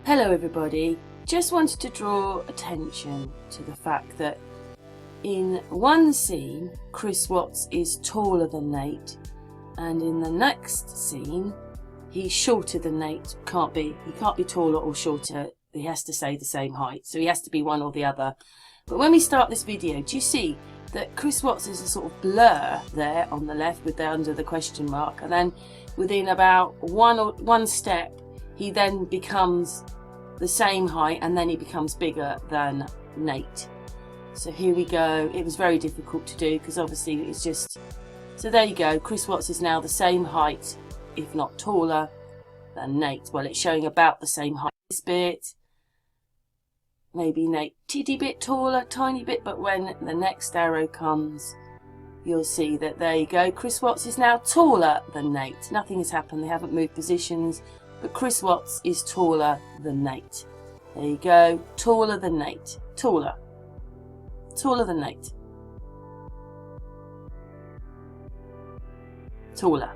Hello everybody, just wanted to draw attention to the fact that in one scene Chris Watts is taller than Nate, and in the next scene he's shorter than Nate. He can't be taller or shorter, he has to stay the same height, so he has to be one or the other. But when we start this video, do you see that Chris Watts is a sort of blur there on the left with under the question mark, and then within about one step he then becomes the same height, and then he becomes bigger than Nate. So here we go. It was very difficult to do because obviously it's just, so there you go. Chris Watts is now the same height, if not taller, than Nate. Well, it's showing about the same height this bit, maybe Nate tiddy bit taller, tiny bit, but when the next arrow comes you'll see that there you go, Chris Watts is now taller than Nate. Nothing has happened, they haven't moved positions, but Chris Watts is taller than Nate. There you go, taller than Nate. Taller than Nate. Taller.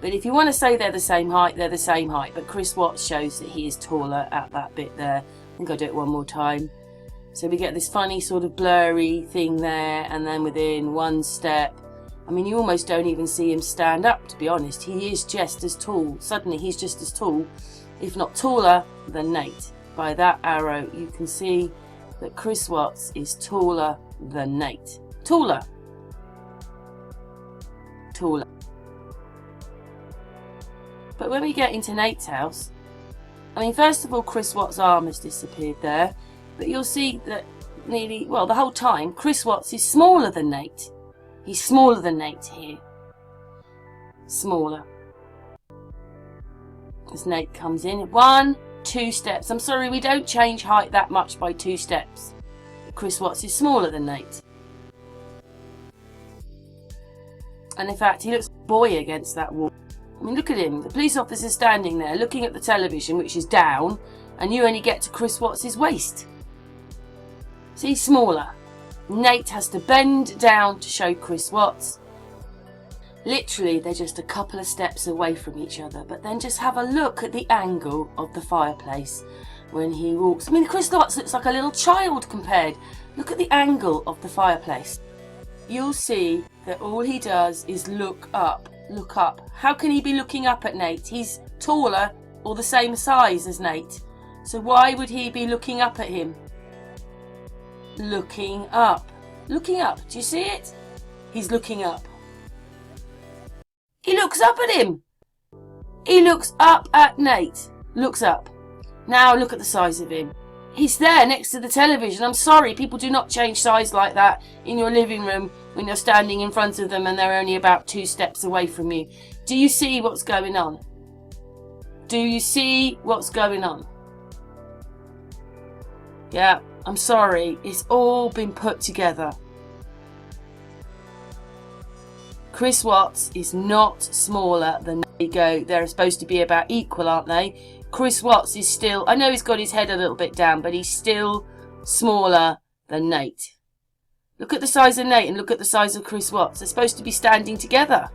But if you want to say they're the same height, they're the same height, but Chris Watts shows that he is taller at that bit there. I think I'll do it one more time. So we get this funny sort of blurry thing there, and then within one step, I mean, you almost don't even see him stand up, to be honest. He is just as tall. Suddenly he's just as tall, if not taller, than Nate. By that arrow you can see that Chris Watts is taller than Nate. Taller. But when we get into Nate's house, I mean, first of all, Chris Watts' arm has disappeared there, but you'll see that nearly, well, the whole time, Chris Watts is smaller than Nate. He's smaller than Nate here. Smaller. As Nate comes in, 1, 2 steps. I'm sorry, we don't change height that much by 2 steps. But Chris Watts is smaller than Nate. And in fact, he looks like a boy against that wall. I mean, look at him. The police officer's standing there looking at the television, which is down, and you only get to Chris Watts' waist. See, smaller. Nate has to bend down to show Chris Watts. Literally, they're just a couple of steps away from each other, but then just have a look at the angle of the fireplace when he walks. I mean, Chris Watts looks like a little child compared. Look at the angle of the fireplace. You'll see that all he does is look up. Look up. How can he be looking up at Nate? He's taller or the same size as Nate. So why would he be looking up at him? Looking up. Looking up. Do you see it? He's looking up. He looks up at him. He looks up at Nate. Looks up. Now look at the size of him. He's there next to the television. I'm sorry, people do not change size like that in your living room when you're standing in front of them and they're only about 2 steps away from you. Do you see what's going on? Do you see what's going on? Yeah, I'm sorry, it's all been put together. Chris Watts is not smaller than Nate. They're supposed to be about equal, aren't they? Chris Watts is still, I know he's got his head a little bit down, but he's still smaller than Nate. Look at the size of Nate and look at the size of Chris Watts. They're supposed to be standing together.